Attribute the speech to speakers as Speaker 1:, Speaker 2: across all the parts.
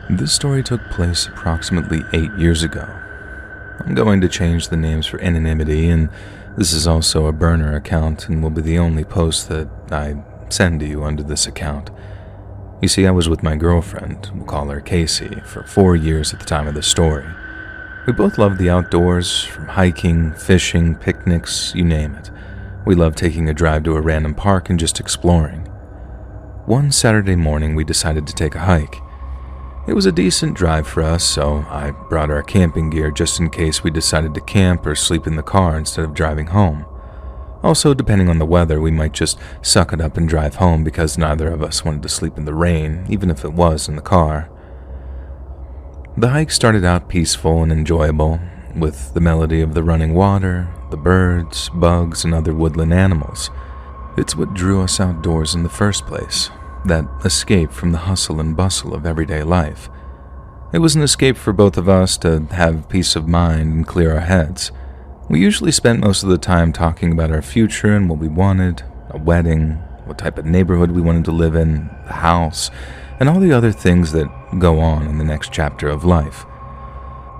Speaker 1: This story took place approximately 8 years ago. I'm going to change the names for anonymity, and this is also a burner account and will be the only post that I send to you under this account. You see, I was with my girlfriend, we'll call her Casey, for 4 years at the time of the story. We both loved the outdoors, from hiking, fishing, picnics, you name it. We loved taking a drive to a random park and just exploring. One Saturday morning, we decided to take a hike. It was a decent drive for us, so I brought our camping gear just in case we decided to camp or sleep in the car instead of driving home. Also, depending on the weather, we might just suck it up and drive home because neither of us wanted to sleep in the rain, even if it was in the car. The hike started out peaceful and enjoyable, with the melody of the running water, the birds, bugs, and other woodland animals. It's what drew us outdoors in the first place. That escape from the hustle and bustle of everyday life. It was an escape for both of us to have peace of mind and clear our heads. We usually spent most of the time talking about our future and what we wanted, a wedding, what type of neighborhood we wanted to live in, the house, and all the other things that go on in the next chapter of life.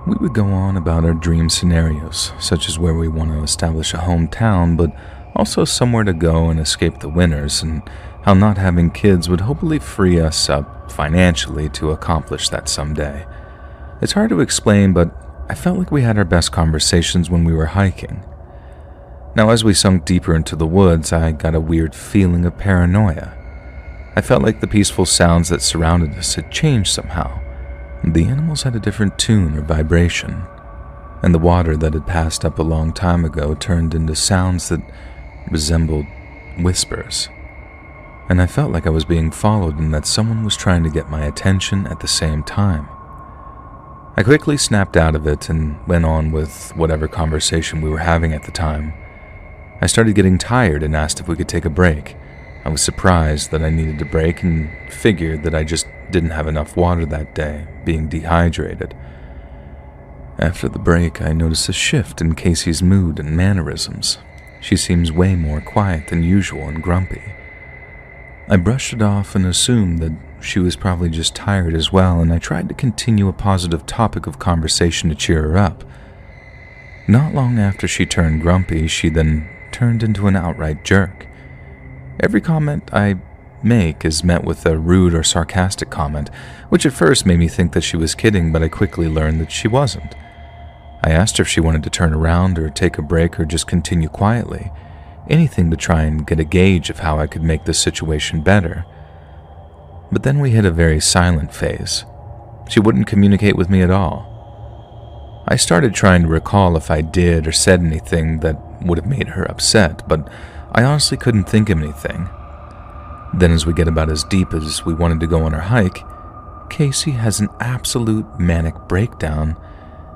Speaker 1: We would go on about our dream scenarios, such as where we want to establish a hometown, but also somewhere to go and escape the winters, and how not having kids would hopefully free us up financially to accomplish that someday. It's hard to explain, but I felt like we had our best conversations when we were hiking. Now, as we sunk deeper into the woods, I got a weird feeling of paranoia. I felt like the peaceful sounds that surrounded us had changed somehow. The animals had a different tune or vibration, and the water that had passed up a long time ago turned into sounds that resembled whispers. And I felt like I was being followed and that someone was trying to get my attention at the same time. I quickly snapped out of it and went on with whatever conversation we were having at the time. I started getting tired and asked if we could take a break. I was surprised that I needed a break and figured that I just didn't have enough water that day, being dehydrated. After the break, I noticed a shift in Casey's mood and mannerisms. She seems way more quiet than usual and grumpy. I brushed it off and assumed that she was probably just tired as well, and I tried to continue a positive topic of conversation to cheer her up. Not long after she turned grumpy, she then turned into an outright jerk. Every comment I make is met with a rude or sarcastic comment, which at first made me think that she was kidding, but I quickly learned that she wasn't. I asked her if she wanted to turn around or take a break or just continue quietly. Anything to try and get a gauge of how I could make this situation better. But then we hit a very silent phase. She wouldn't communicate with me at all. I started trying to recall if I did or said anything that would have made her upset, but I honestly couldn't think of anything. Then as we get about as deep as we wanted to go on our hike, Casey has an absolute manic breakdown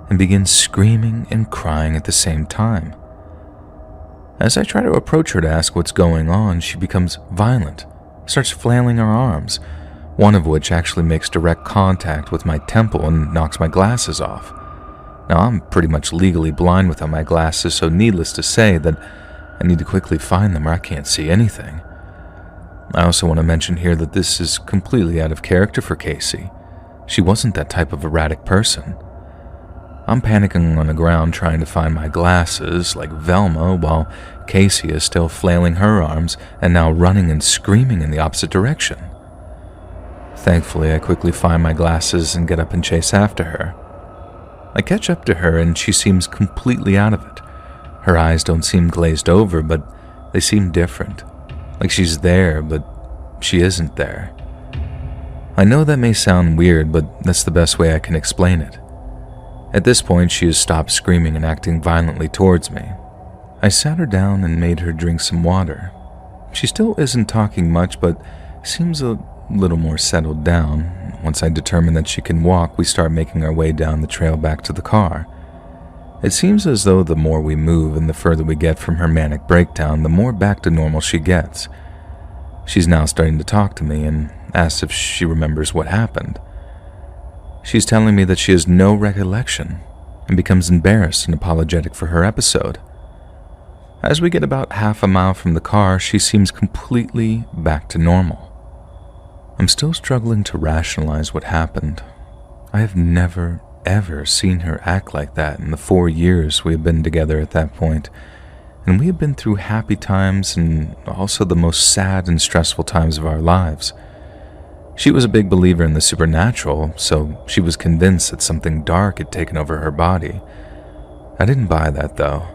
Speaker 1: and begins screaming and crying at the same time. As I try to approach her to ask what's going on, she becomes violent, starts flailing her arms, one of which actually makes direct contact with my temple and knocks my glasses off. Now, I'm pretty much legally blind without my glasses, so needless to say that I need to quickly find them or I can't see anything. I also want to mention here that this is completely out of character for Casey. She wasn't that type of erratic person. I'm panicking on the ground trying to find my glasses like Velma while Casey is still flailing her arms and now running and screaming in the opposite direction. Thankfully, I quickly find my glasses and get up and chase after her. I catch up to her and she seems completely out of it. Her eyes don't seem glazed over, but they seem different. Like she's there, but she isn't there. I know that may sound weird, but that's the best way I can explain it. At this point, she has stopped screaming and acting violently towards me. I sat her down and made her drink some water. She still isn't talking much, but seems a little more settled down. Once I determine that she can walk, we start making our way down the trail back to the car. It seems as though the more we move and the further we get from her manic breakdown, the more back to normal she gets. She's now starting to talk to me and asks if she remembers what happened. She's telling me that she has no recollection and becomes embarrassed and apologetic for her episode. As we get about half a mile from the car, she seems completely back to normal. I'm still struggling to rationalize what happened. I have never, ever seen her act like that in the 4 years we have been together at that point, and we have been through happy times and also the most sad and stressful times of our lives. She was a big believer in the supernatural, so she was convinced that something dark had taken over her body. I didn't buy that, though.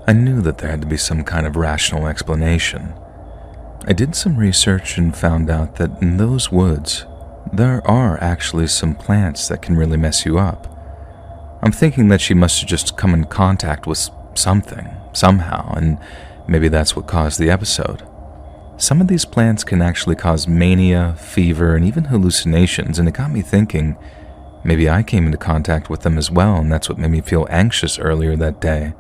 Speaker 1: I knew that there had to be some kind of rational explanation. I did some research and found out that in those woods, there are actually some plants that can really mess you up. I'm thinking that she must have just come in contact with something, somehow, and maybe that's what caused the episode. Some of these plants can actually cause mania, fever, and even hallucinations, and it got me thinking, maybe I came into contact with them as well, and that's what made me feel anxious earlier that day.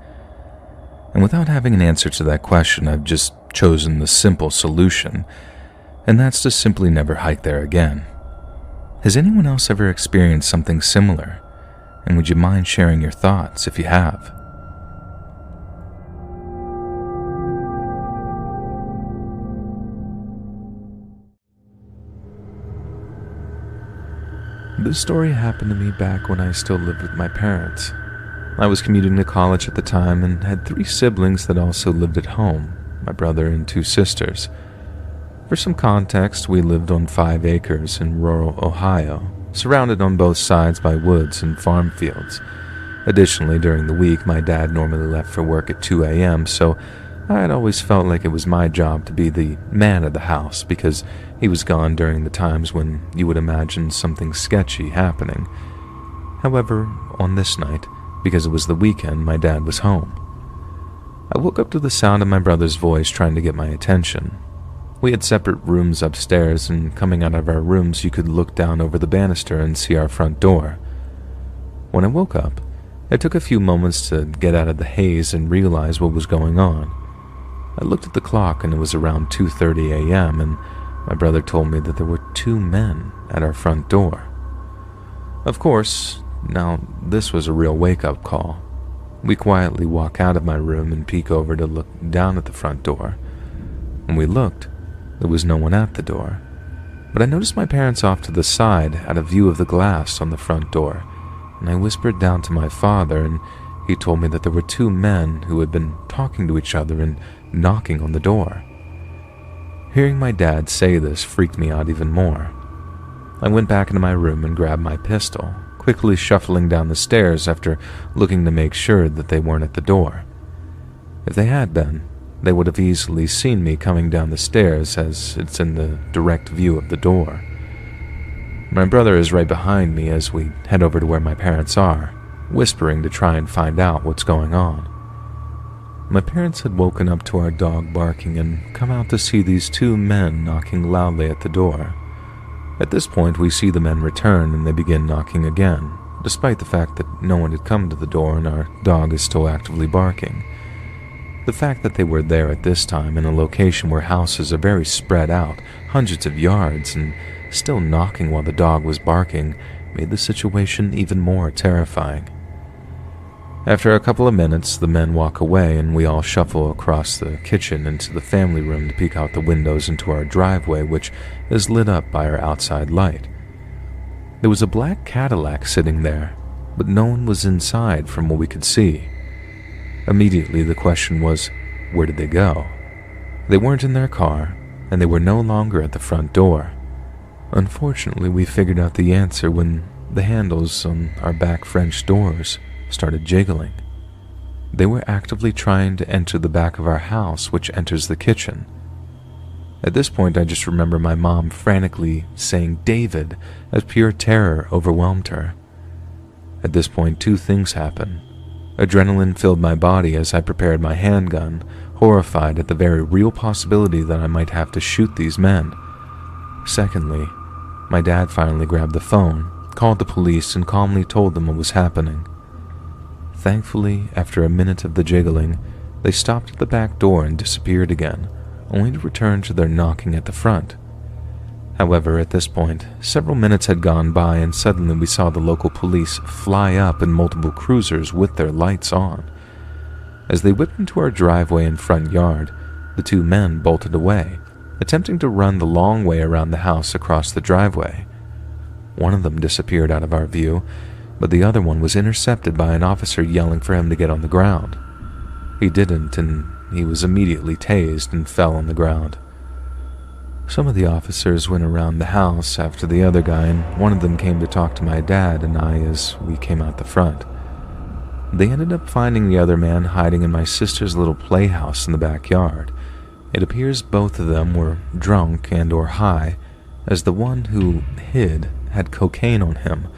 Speaker 1: And without having an answer to that question, I've just chosen the simple solution, and that's to simply never hike there again. Has anyone else ever experienced something similar? And would you mind sharing your thoughts if you have? This story happened to me back when I still lived with my parents. I was commuting to college at the time and had 3 siblings that also lived at home, my brother and 2 sisters. For some context, we lived on 5 acres in rural Ohio, surrounded on both sides by woods and farm fields. Additionally, during the week, my dad normally left for work at 2 a.m., so I had always felt like it was my job to be the man of the house because he was gone during the times when you would imagine something sketchy happening. However, on this night, because it was the weekend, my dad was home. I woke up to the sound of my brother's voice trying to get my attention. We had separate rooms upstairs, and coming out of our rooms, you could look down over the banister and see our front door. When I woke up, it took a few moments to get out of the haze and realize what was going on. I looked at the clock and it was around 2:30 a.m. and my brother told me that there were 2 men at our front door. Of course, now this was a real wake-up call. We quietly walk out of my room and peek over to look down at the front door. When we looked, there was no one at the door, but I noticed my parents off to the side at a view of the glass on the front door, and I whispered down to my father and he told me that there were 2 men who had been talking to each other and knocking on the door. Hearing my dad say this freaked me out even more. I went back into my room and grabbed my pistol, quickly shuffling down the stairs after looking to make sure that they weren't at the door. If they had been, they would have easily seen me coming down the stairs as it's in the direct view of the door. My brother is right behind me as we head over to where my parents are, whispering to try and find out what's going on. My parents had woken up to our dog barking and come out to see these 2 men knocking loudly at the door. At this point, we see the men return and they begin knocking again, despite the fact that no one had come to the door and our dog is still actively barking. The fact that they were there at this time in a location where houses are very spread out, hundreds of yards, and still knocking while the dog was barking made the situation even more terrifying. After a couple of minutes, the men walk away and we all shuffle across the kitchen into the family room to peek out the windows into our driveway, which is lit up by our outside light. There was a black Cadillac sitting there, but no one was inside from what we could see. Immediately the question was, where did they go? They weren't in their car, and they were no longer at the front door. Unfortunately, we figured out the answer when the handles on our back French doors started jiggling. They were actively trying to enter the back of our house, which enters the kitchen. At this point, I just remember my mom frantically saying "David" as pure terror overwhelmed her. At this point, 2 things happened. Adrenaline filled my body as I prepared my handgun, horrified at the very real possibility that I might have to shoot these men. Secondly, my dad finally grabbed the phone, called the police, and calmly told them what was happening. Thankfully, after a minute of the jiggling, they stopped at the back door and disappeared again, only to return to their knocking at the front. However, at this point, several minutes had gone by and suddenly we saw the local police fly up in multiple cruisers with their lights on. As they whipped into our driveway and front yard, the 2 men bolted away, attempting to run the long way around the house across the driveway. One of them disappeared out of our view, but the other one was intercepted by an officer yelling for him to get on the ground. He didn't, and he was immediately tased and fell on the ground. Some of the officers went around the house after the other guy, and one of them came to talk to my dad and I as we came out the front. They ended up finding the other man hiding in my sister's little playhouse in the backyard. It appears both of them were drunk and or high, as the one who hid had cocaine on him.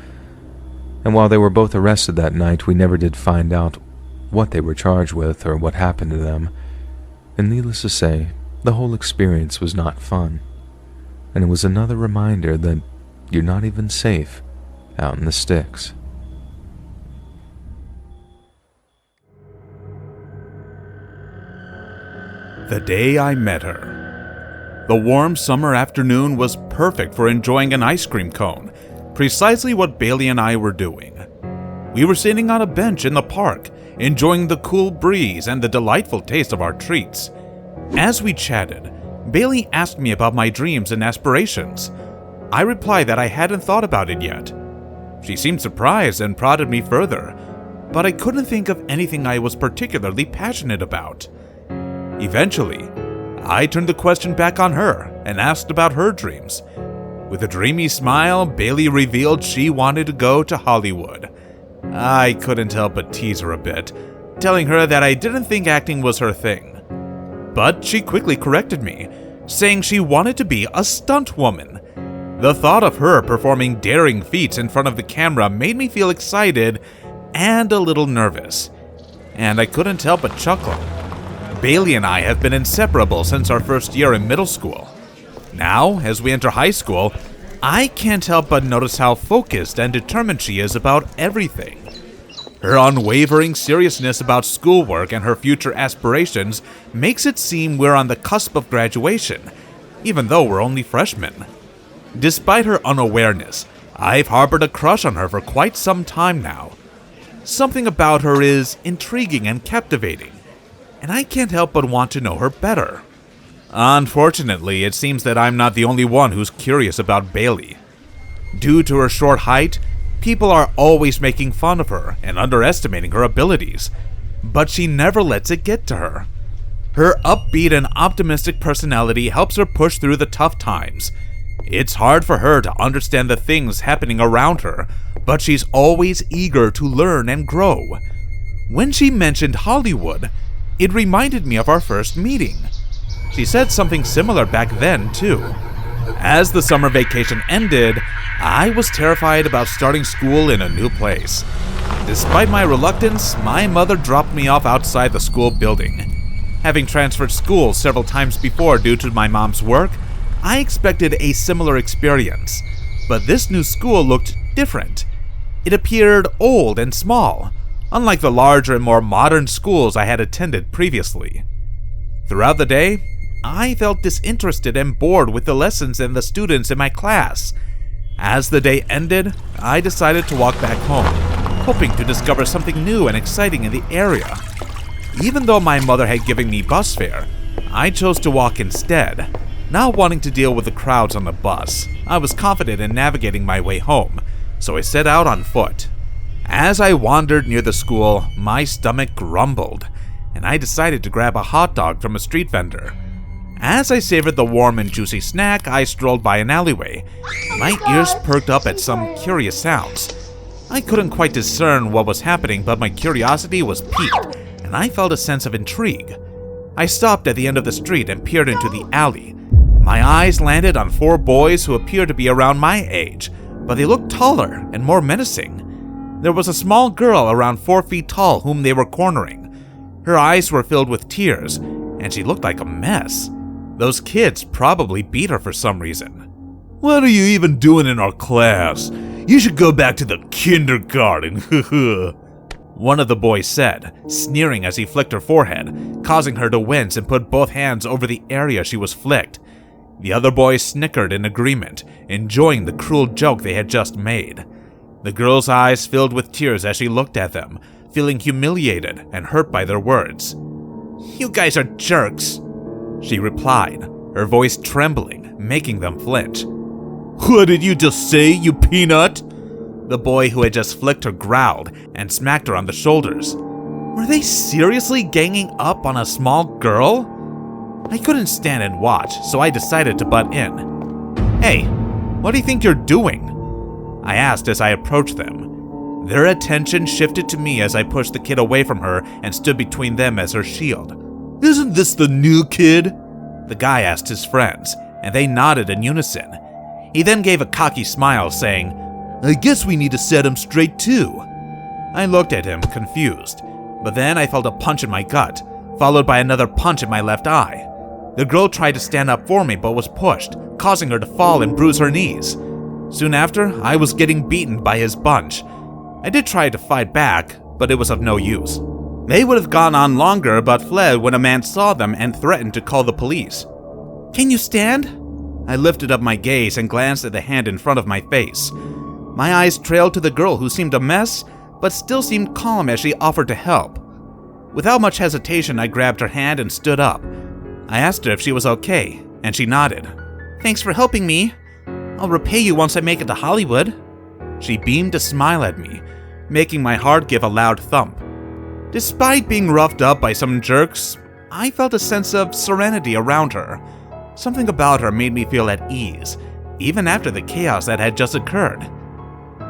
Speaker 1: And while they were both arrested that night, we never did find out what they were charged with or what happened to them. And needless to say, the whole experience was not fun. And it was another reminder that you're not even safe out in the sticks.
Speaker 2: The day I met her. The warm summer afternoon was perfect for enjoying an ice cream cone, precisely what Bailey and I were doing. We were sitting on a bench in the park, enjoying the cool breeze and the delightful taste of our treats. As we chatted, Bailey asked me about my dreams and aspirations. I replied that I hadn't thought about it yet. She seemed surprised and prodded me further, but I couldn't think of anything I was particularly passionate about. Eventually, I turned the question back on her and asked about her dreams. With a dreamy smile, Bailey revealed she wanted to go to Hollywood. I couldn't help but tease her a bit, telling her that I didn't think acting was her thing. But she quickly corrected me, saying she wanted to be a stunt woman. The thought of her performing daring feats in front of the camera made me feel excited and a little nervous, and I couldn't help but chuckle. Bailey and I have been inseparable since our first year in middle school. Now, as we enter high school, I can't help but notice how focused and determined she is about everything. Her unwavering seriousness about schoolwork and her future aspirations makes it seem we're on the cusp of graduation, even though we're only freshmen. Despite her unawareness, I've harbored a crush on her for quite some time now. Something about her is intriguing and captivating, and I can't help but want to know her better. Unfortunately, it seems that I'm not the only one who's curious about Bailey. Due to her short height, people are always making fun of her and underestimating her abilities, but she never lets it get to her. Her upbeat and optimistic personality helps her push through the tough times. It's hard for her to understand the things happening around her, but she's always eager to learn and grow. When she mentioned Hollywood, it reminded me of our first meeting. She said something similar back then, too. As the summer vacation ended, I was terrified about starting school in a new place. Despite my reluctance, my mother dropped me off outside the school building. Having transferred schools several times before due to my mom's work, I expected a similar experience, but this new school looked different. It appeared old and small, unlike the larger and more modern schools I had attended previously. Throughout the day, I felt disinterested and bored with the lessons and the students in my class. As the day ended, I decided to walk back home, hoping to discover something new and exciting in the area. Even though my mother had given me bus fare, I chose to walk instead, not wanting to deal with the crowds on the bus. I was confident in navigating my way home, so I set out on foot. As I wandered near the school, my stomach grumbled, and I decided to grab a hot dog from a street vendor. As I savored the warm and juicy snack, I strolled by an alleyway. My ears perked up at some curious sounds. I couldn't quite discern what was happening, but my curiosity was piqued, and I felt a sense of intrigue. I stopped at the end of the street and peered into the alley. My eyes landed on 4 boys who appeared to be around my age, but they looked taller and more menacing. There was a small girl around 4 feet tall whom they were cornering. Her eyes were filled with tears, and she looked like a mess. Those kids probably beat her for some reason. "What are you even doing in our class? You should go back to the kindergarten," one of the boys said, sneering as he flicked her forehead, causing her to wince and put both hands over the area she was flicked. The other boys snickered in agreement, enjoying the cruel joke they had just made. The girl's eyes filled with tears as she looked at them, feeling humiliated and hurt by their words. "You guys are jerks," she replied, her voice trembling, making them flinch. "What did you just say, you peanut?" The boy who had just flicked her growled and smacked her on the shoulders. Were they seriously ganging up on a small girl? I couldn't stand and watch, so I decided to butt in. "Hey, what do you think you're doing?" I asked as I approached them. Their attention shifted to me as I pushed the kid away from her and stood between them as her shield. "Isn't this the new kid?" The guy asked his friends, and they nodded in unison. He then gave a cocky smile, saying, "I guess we need to set him straight too." I looked at him, confused, but then I felt a punch in my gut, followed by another punch in my left eye. The girl tried to stand up for me but was pushed, causing her to fall and bruise her knees. Soon after, I was getting beaten by his bunch. I did try to fight back, but it was of no use. They would have gone on longer but fled when a man saw them and threatened to call the police. "Can you stand?" I lifted up my gaze and glanced at the hand in front of my face. My eyes trailed to the girl who seemed a mess, but still seemed calm as she offered to help. Without much hesitation, I grabbed her hand and stood up. I asked her if she was okay, and she nodded. "Thanks for helping me. I'll repay you once I make it to Hollywood." She beamed a smile at me, making my heart give a loud thump. Despite being roughed up by some jerks, I felt a sense of serenity around her. Something about her made me feel at ease, even after the chaos that had just occurred.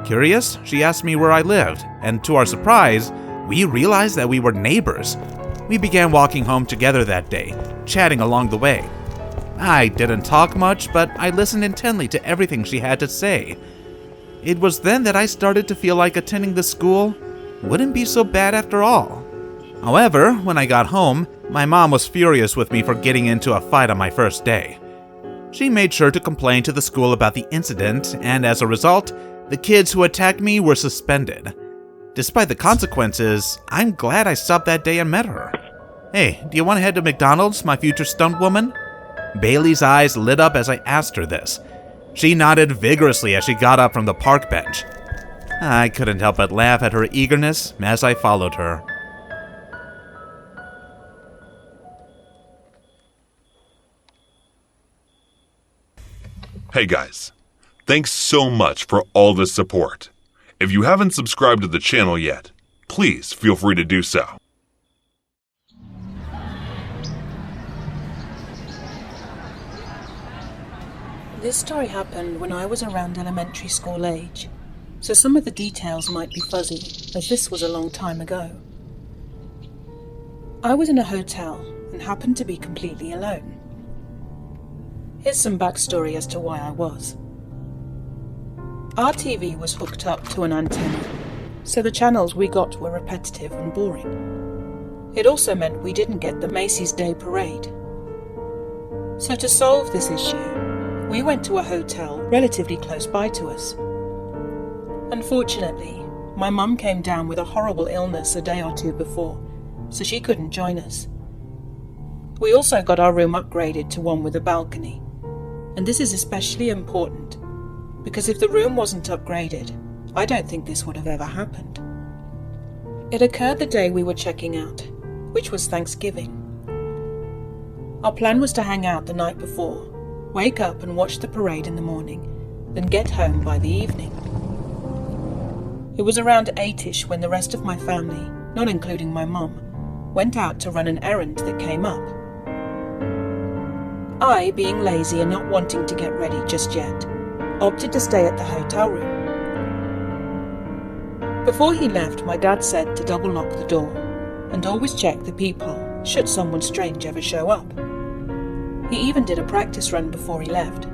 Speaker 2: Curious, she asked me where I lived, and to our surprise, we realized that we were neighbors. We began walking home together that day, chatting along the way. I didn't talk much, but I listened intently to everything she had to say. It was then that I started to feel like attending the school wouldn't be so bad after all. However, when I got home, my mom was furious with me for getting into a fight on my first day. She made sure to complain to the school about the incident, and as a result, the kids who attacked me were suspended. Despite the consequences, I'm glad I stopped that day and met her. "Hey, do you want to head to McDonald's, my future stunt woman?" Bailey's eyes lit up as I asked her this. She nodded vigorously as she got up from the park bench. I couldn't help but laugh at her eagerness as I followed her.
Speaker 3: Hey guys, thanks so much for all the support. If you haven't subscribed to the channel yet, please feel free to do so.
Speaker 4: This story happened when I was around elementary school age, so some of the details might be fuzzy, as this was a long time ago. I was in a hotel and happened to be completely alone. Here's some backstory as to why I was. Our TV was hooked up to an antenna, so the channels we got were repetitive and boring. It also meant we didn't get the Macy's Day Parade. So to solve this issue, we went to a hotel relatively close by to us. Unfortunately, my mum came down with a horrible illness a day or two before, so she couldn't join us. We also got our room upgraded to one with a balcony, and this is especially important because if the room wasn't upgraded, I don't think this would have ever happened. It occurred the day we were checking out, which was Thanksgiving. Our plan was to hang out the night before, wake up and watch the parade in the morning, then get home by the evening. It was around 8ish when the rest of my family, not including my mum, went out to run an errand that came up. I, being lazy and not wanting to get ready just yet, opted to stay at the hotel room. Before he left, my dad said to double lock the door and always check the peephole should someone strange ever show up. He even did a practice run before he left.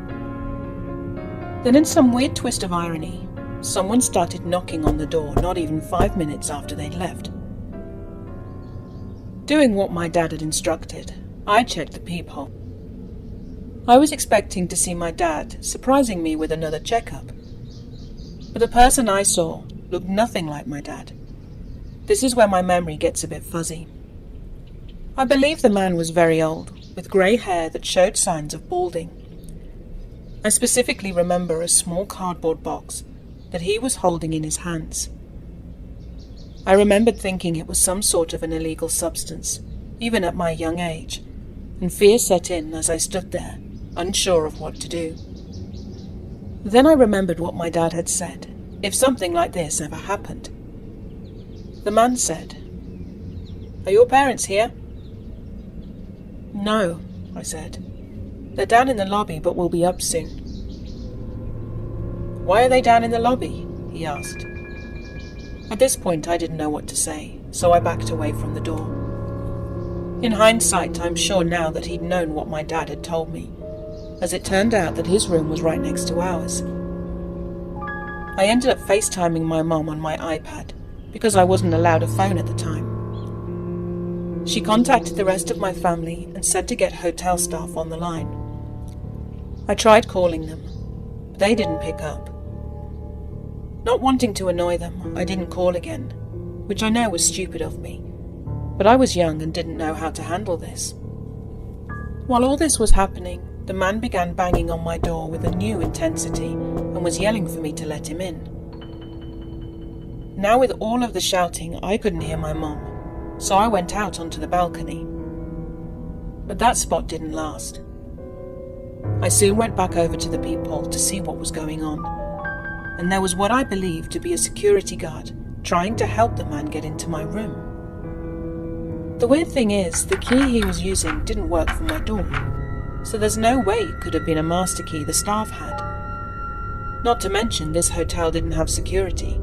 Speaker 4: Then in some weird twist of irony, someone started knocking on the door not even 5 minutes after they'd left. Doing what my dad had instructed, I checked the peephole. I was expecting to see my dad surprising me with another checkup, but the person I saw looked nothing like my dad. This is where my memory gets a bit fuzzy. I believe the man was very old, with grey hair that showed signs of balding. I specifically remember a small cardboard box that he was holding in his hands. I remembered thinking it was some sort of an illegal substance, even at my young age, and fear set in as I stood there, unsure of what to do. Then I remembered what my dad had said, if something like this ever happened. The man said, "Are your parents here?" "No," I said. "They're down in the lobby, but will be up soon." "Why are they down in the lobby?" he asked. At this point, I didn't know what to say, so I backed away from the door. In hindsight, I'm sure now that he'd known what my dad had told me, as it turned out that his room was right next to ours. I ended up FaceTiming my mom on my iPad, because I wasn't allowed a phone at the time. She contacted the rest of my family and said to get hotel staff on the line. I tried calling them, but they didn't pick up. Not wanting to annoy them, I didn't call again, which I know was stupid of me, but I was young and didn't know how to handle this. While all this was happening, the man began banging on my door with a new intensity and was yelling for me to let him in. Now with all of the shouting, I couldn't hear my mom, so I went out onto the balcony. But that spot didn't last. I soon went back over to the peephole to see what was going on, and there was what I believed to be a security guard trying to help the man get into my room. The weird thing is, the key he was using didn't work for my door, so there's no way it could have been a master key the staff had. Not to mention, this hotel didn't have security.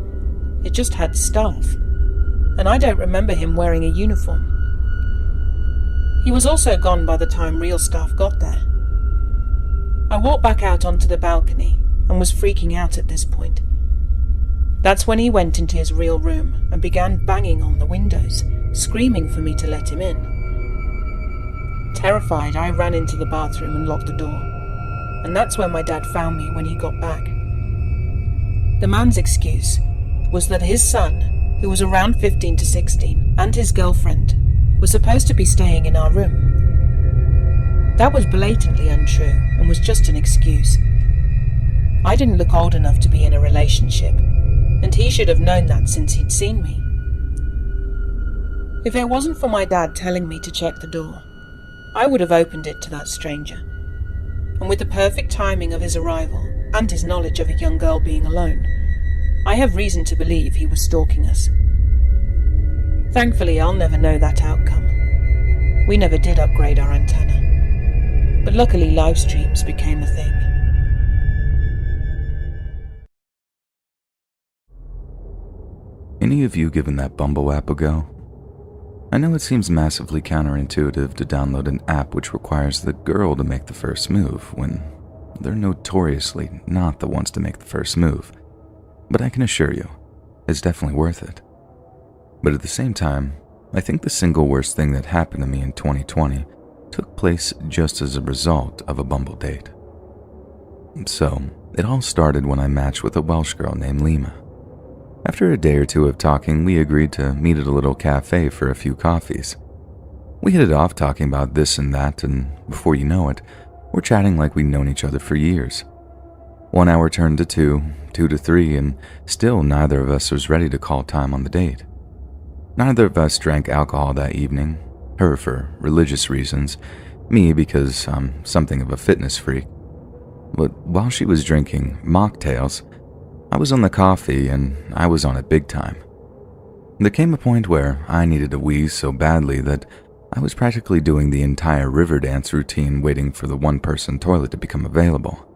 Speaker 4: It just had staff, and I don't remember him wearing a uniform. He was also gone by the time real staff got there. I walked back out onto the balcony and was freaking out at this point. That's when he went into his real room and began banging on the windows, screaming for me to let him in. Terrified, I ran into the bathroom and locked the door, and that's when my dad found me when he got back. The man's excuse was that his son, who was around 15 to 16, and his girlfriend were supposed to be staying in our room. That was blatantly untrue and was just an excuse. I didn't look old enough to be in a relationship, and he should have known that since he'd seen me. If it wasn't for my dad telling me to check the door, I would have opened it to that stranger. And with the perfect timing of his arrival and his knowledge of a young girl being alone, I have reason to believe he was stalking us. Thankfully, I'll never know that outcome. We never did upgrade our antenna, but luckily live streams became a thing.
Speaker 1: Any of you given that Bumble app a go? I know it seems massively counterintuitive to download an app which requires the girl to make the first move when they're notoriously not the ones to make the first move, but I can assure you, it's definitely worth it. But at the same time, I think the single worst thing that happened to me in 2020 took place just as a result of a Bumble date. So, it all started when I matched with a Welsh girl named Lima. After a day or two of talking, we agreed to meet at a little cafe for a few coffees. We hit it off talking about this and that, and before you know it, we're chatting like we'd known each other for years. 1 hour turned to 2, 2 to 3, and still neither of us was ready to call time on the date. Neither of us drank alcohol that evening, her for religious reasons, me because I'm something of a fitness freak. But while she was drinking mocktails, I was on the coffee and I was on it big time. There came a point where I needed a wee so badly that I was practically doing the entire river dance routine waiting for the one-person toilet to become available.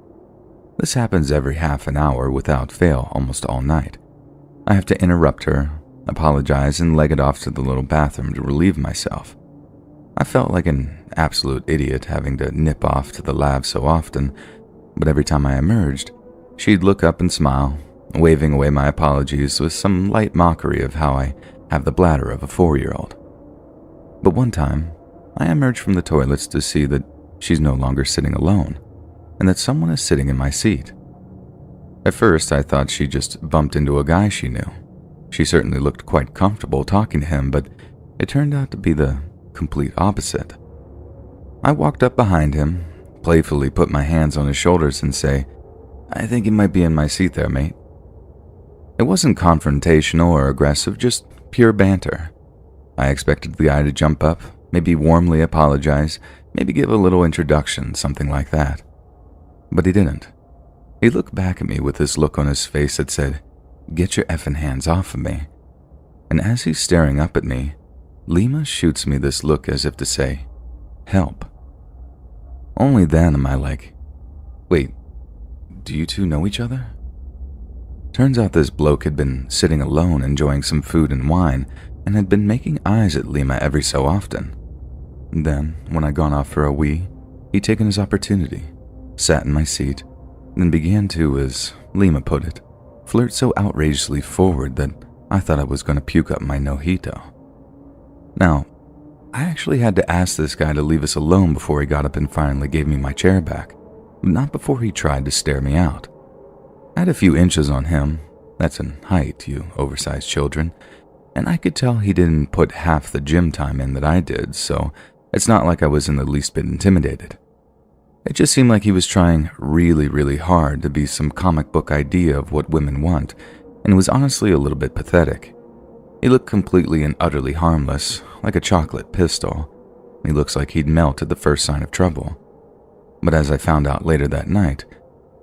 Speaker 1: This happens every half an hour without fail almost all night. I have to interrupt her, apologize, and leg it off to the little bathroom to relieve myself. I felt like an absolute idiot having to nip off to the lab so often, but every time I emerged, she'd look up and smile, waving away my apologies with some light mockery of how I have the bladder of a 4-year-old. But one time, I emerged from the toilets to see that she's no longer sitting alone, and that someone is sitting in my seat. At first, I thought she just bumped into a guy she knew. She certainly looked quite comfortable talking to him, but it turned out to be the complete opposite. I walked up behind him, playfully put my hands on his shoulders and say, "I think you might be in my seat there, mate." It wasn't confrontational or aggressive, just pure banter. I expected the guy to jump up, maybe warmly apologize, maybe give a little introduction, something like that. But he didn't. He looked back at me with this look on his face that said, "Get your effing hands off of me." And as he's staring up at me, Lima shoots me this look as if to say, "Help." Only then am I like, "Wait, do you two know each other?" Turns out this bloke had been sitting alone enjoying some food and wine and had been making eyes at Lima every so often. Then, when I'd gone off for a wee, he'd taken his opportunity, sat in my seat, and began to, as Lima put it, flirt so outrageously forward that I thought I was going to puke up my nojito. Now, I actually had to ask this guy to leave us alone before he got up and finally gave me my chair back, but not before he tried to stare me out. I had a few inches on him, that's in height, you oversized children, and I could tell he didn't put half the gym time in that I did, so it's not like I was in the least bit intimidated. It just seemed like he was trying really, really hard to be some comic book idea of what women want, and it was honestly a little bit pathetic. He looked completely and utterly harmless, like a chocolate pistol. He looks like he'd melt at the first sign of trouble. But as I found out later that night,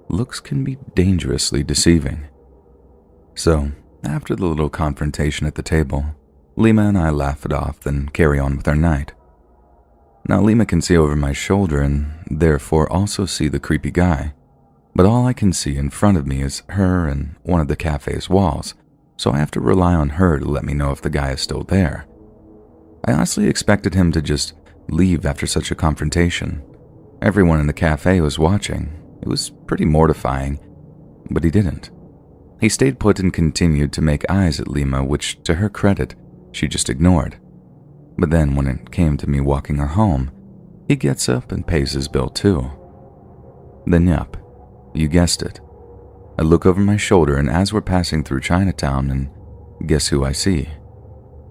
Speaker 1: looks can be dangerously deceiving. So, after the little confrontation at the table, Lima and I laugh it off, then carry on with our night. Now Lima can see over my shoulder and therefore also see the creepy guy, but all I can see in front of me is her and one of the cafe's walls, so I have to rely on her to let me know if the guy is still there. I honestly expected him to just leave after such a confrontation. Everyone in the cafe was watching. It was pretty mortifying, but he didn't. He stayed put and continued to make eyes at Lima, which, to her credit, she just ignored. But then when it came to me walking her home, he gets up and pays his bill too. Then yup, you guessed it. I look over my shoulder, and as we're passing through Chinatown, and guess who I see?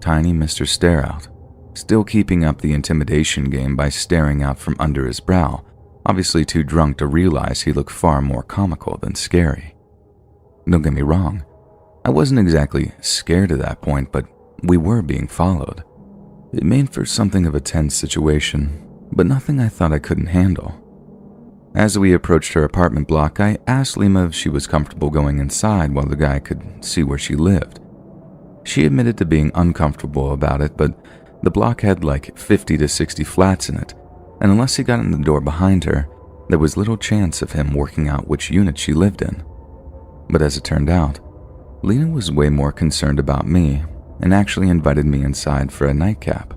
Speaker 1: Tiny Mr. Stare-Out, still keeping up the intimidation game by staring out from under his brow, obviously too drunk to realize he looked far more comical than scary. Don't get me wrong, I wasn't exactly scared at that point, but we were being followed. It made for something of a tense situation, but nothing I thought I couldn't handle. As we approached her apartment block, I asked Lima if she was comfortable going inside while the guy could see where she lived. She admitted to being uncomfortable about it, but the block had like 50 to 60 flats in it, and unless he got in the door behind her, there was little chance of him working out which unit she lived in. But as it turned out, Lena was way more concerned about me and actually invited me inside for a nightcap.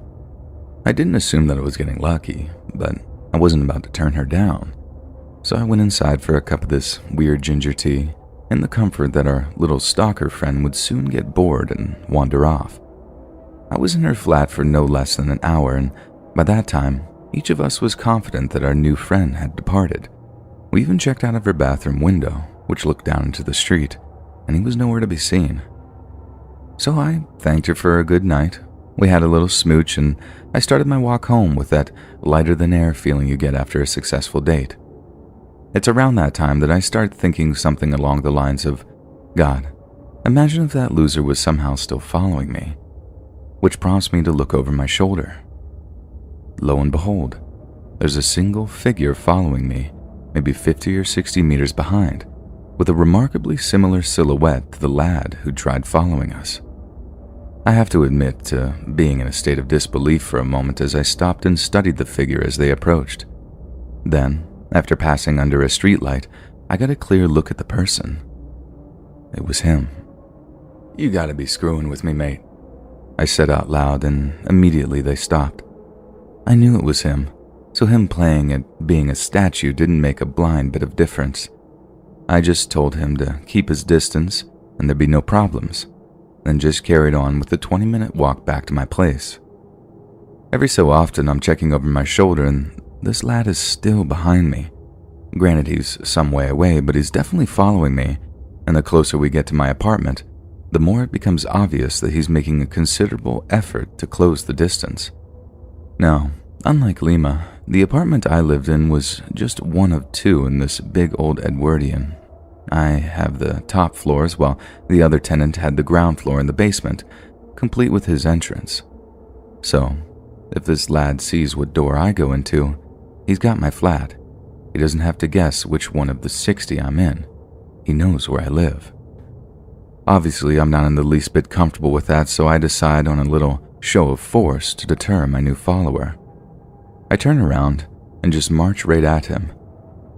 Speaker 1: I didn't assume that I was getting lucky, but I wasn't about to turn her down. So I went inside for a cup of this weird ginger tea, in the comfort that our little stalker friend would soon get bored and wander off. I was in her flat for no less than an hour, and by that time, each of us was confident that our new friend had departed. We even checked out of her bathroom window, which looked down into the street, and he was nowhere to be seen. So I thanked her for a good night. We had a little smooch, and I started my walk home with that lighter-than-air feeling you get after a successful date. It's around that time that I start thinking something along the lines of, God, imagine if that loser was somehow still following me, which prompts me to look over my shoulder. Lo and behold, there's a single figure following me, maybe 50 or 60 meters behind, with a remarkably similar silhouette to the lad who tried following us. I have to admit to being in a state of disbelief for a moment as I stopped and studied the figure as they approached. Then, after passing under a streetlight, I got a clear look at the person. It was him. "You gotta be screwing with me, mate," I said out loud, and immediately they stopped. I knew it was him, so him playing at being a statue didn't make a blind bit of difference. I just told him to keep his distance and there'd be no problems, then just carried on with the 20-minute walk back to my place. Every so often I'm checking over my shoulder and this lad is still behind me. Granted, he's some way away, but he's definitely following me, and the closer we get to my apartment, the more it becomes obvious that he's making a considerable effort to close the distance. Now, unlike Lima, the apartment I lived in was just one of two in this big old Edwardian. I have the top floors, while the other tenant had the ground floor and the basement, complete with his entrance. So, if this lad sees what door I go into, he's got my flat. He doesn't have to guess which one of the 60 I'm in. he knows where I live. Obviously, I'm not in the least bit comfortable with that, so I decide on a little show of force to deter my new follower. I turn around and just march right at him.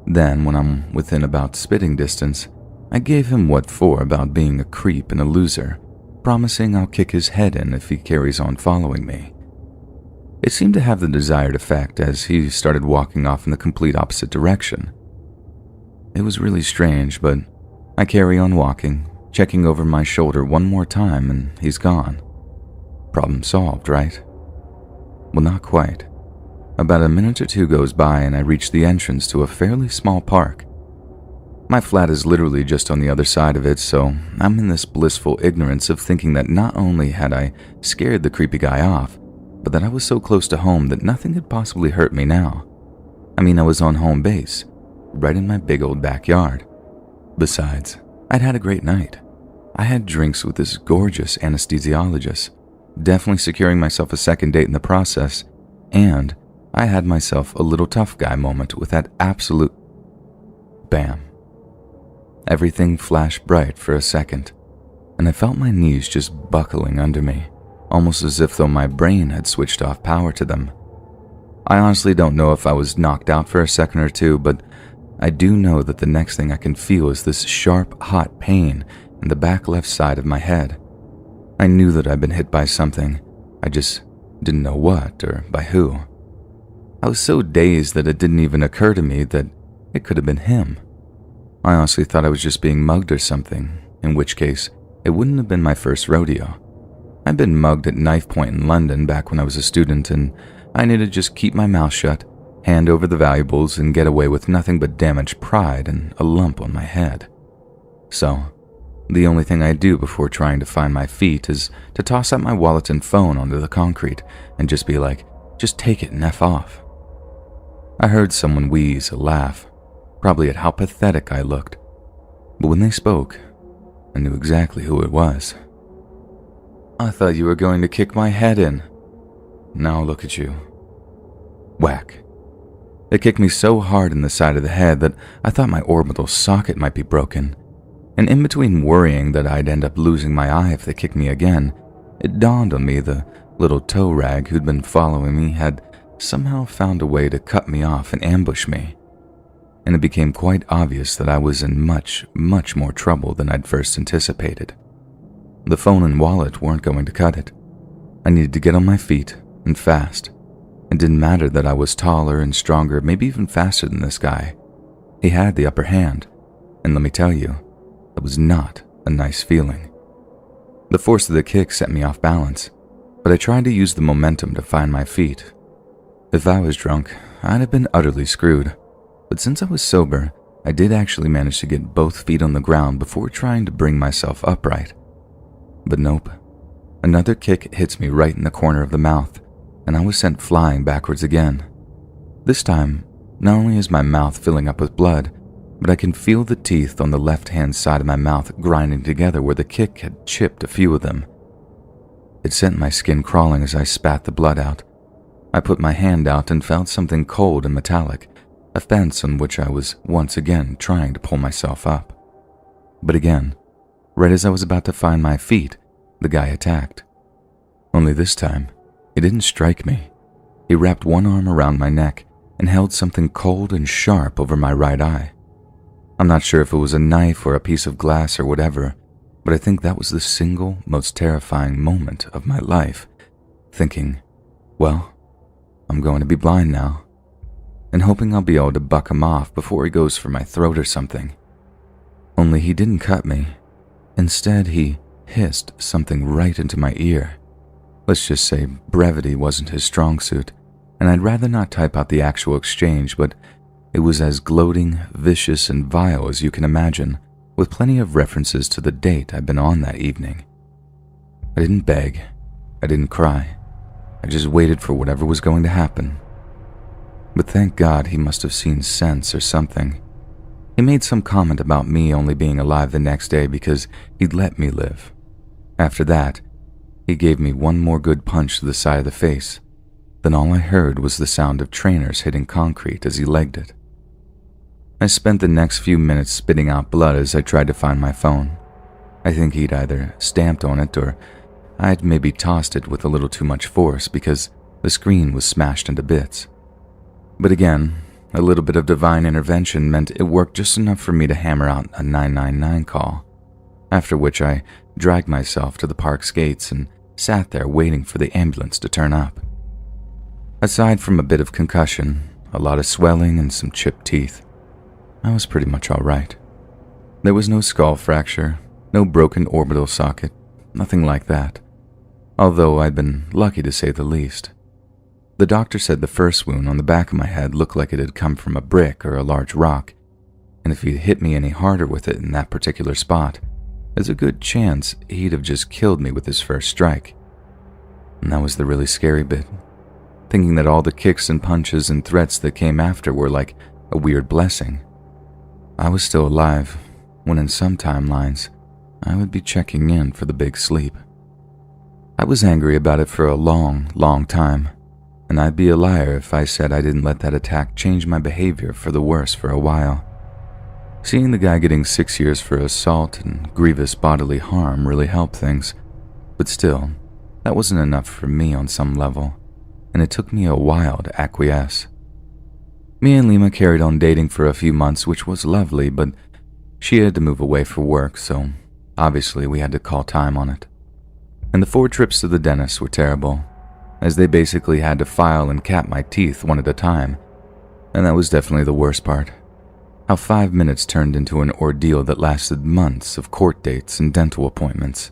Speaker 1: Then, when I'm within about spitting distance, I gave him what for about being a creep and a loser, promising I'll kick his head in if he carries on following me. It seemed to have the desired effect as he started walking off in the complete opposite direction. It was really strange, but I carry on walking, checking over my shoulder one more time, and he's gone. Problem solved, right? Well, not quite. About a minute or two goes by and I reach the entrance to a fairly small park. My flat is literally just on the other side of it, so I'm in this blissful ignorance of thinking that not only had I scared the creepy guy off, but that I was so close to home that nothing could possibly hurt me now. I mean, I was on home base, right in my big old backyard. Besides, I'd had a great night. I had drinks with this gorgeous anesthesiologist, definitely securing myself a second date in the process, and I had myself a little tough guy moment with that absolute bam. Everything flashed bright for a second, and I felt my knees just buckling under me, almost as if though my brain had switched off power to them. I honestly don't know if I was knocked out for a second or two, but I do know that the next thing I can feel is this sharp, hot pain in the back left side of my head. I knew that I'd been hit by something, I just didn't know what or by who. I was so dazed that it didn't even occur to me that it could have been him. I honestly thought I was just being mugged or something, in which case it wouldn't have been my first rodeo. I'd been mugged at knife point in London back when I was a student, and I needed to just keep my mouth shut, hand over the valuables, and get away with nothing but damaged pride and a lump on my head. So, the only thing I do before trying to find my feet is to toss out my wallet and phone onto the concrete and just be like, just take it and F off. I heard someone wheeze a laugh, probably at how pathetic I looked, but when they spoke, I knew exactly who it was. I thought you were going to kick my head in. Now look at you. Whack. It kicked me so hard in the side of the head that I thought my orbital socket might be broken, and in between worrying that I'd end up losing my eye if they kicked me again, it dawned on me the little tow rag who'd been following me had somehow found a way to cut me off and ambush me, and it became quite obvious that I was in much, much more trouble than I'd first anticipated. The phone and wallet weren't going to cut it. I needed to get on my feet, and fast. It didn't matter that I was taller and stronger, maybe even faster than this guy. He had the upper hand, and let me tell you, that was not a nice feeling. The force of the kick set me off balance, but I tried to use the momentum to find my feet. If I was drunk, I'd have been utterly screwed, but since I was sober, I did actually manage to get both feet on the ground before trying to bring myself upright. But nope. Another kick hits me right in the corner of the mouth, and I was sent flying backwards again. This time, not only is my mouth filling up with blood, but I can feel the teeth on the left-hand side of my mouth grinding together where the kick had chipped a few of them. It sent my skin crawling as I spat the blood out. I put my hand out and felt something cold and metallic, a fence on which I was once again trying to pull myself up. But again, right as I was about to find my feet, the guy attacked. Only this time, he didn't strike me. He wrapped one arm around my neck and held something cold and sharp over my right eye. I'm not sure if it was a knife or a piece of glass or whatever, but I think that was the single most terrifying moment of my life, thinking, well, I'm going to be blind now, and hoping I'll be able to buck him off before he goes for my throat or something. Only he didn't cut me. Instead, he hissed something right into my ear. Let's just say brevity wasn't his strong suit, and I'd rather not type out the actual exchange, but it was as gloating, vicious, and vile as you can imagine, with plenty of references to the date I'd been on that evening. I didn't beg. I didn't cry. I just waited for whatever was going to happen. But thank God he must have seen sense or something. He made some comment about me only being alive the next day because he'd let me live. After that, he gave me one more good punch to the side of the face. Then all I heard was the sound of trainers hitting concrete as he legged it. I spent the next few minutes spitting out blood as I tried to find my phone. I think he'd either stamped on it or I'd maybe tossed it with a little too much force because the screen was smashed into bits. But again, a little bit of divine intervention meant it worked just enough for me to hammer out a 999 call, after which I dragged myself to the park's gates and sat there waiting for the ambulance to turn up. Aside from a bit of concussion, a lot of swelling, and some chipped teeth, I was pretty much all right. There was no skull fracture, no broken orbital socket, nothing like that, although I'd been lucky to say the least. The doctor said the first wound on the back of my head looked like it had come from a brick or a large rock, and if he'd hit me any harder with it in that particular spot, there's a good chance he'd have just killed me with his first strike. And that was the really scary bit, thinking that all the kicks and punches and threats that came after were like a weird blessing. I was still alive, when in some timelines, I would be checking in for the big sleep. I was angry about it for a long, long time, and I'd be a liar if I said I didn't let that attack change my behavior for the worse for a while. Seeing the guy getting 6 years for assault and grievous bodily harm really helped things, but still, that wasn't enough for me on some level, and it took me a while to acquiesce. Me and Lima carried on dating for a few months, which was lovely, but she had to move away for work, so obviously we had to call time on it. And the 4 trips to the dentist were terrible, as they basically had to file and cap my teeth one at a time, and that was definitely the worst part. How 5 minutes turned into an ordeal that lasted months of court dates and dental appointments.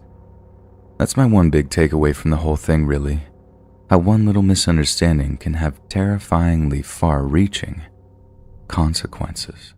Speaker 1: That's my one big takeaway from the whole thing, really. How one little misunderstanding can have terrifyingly far-reaching consequences.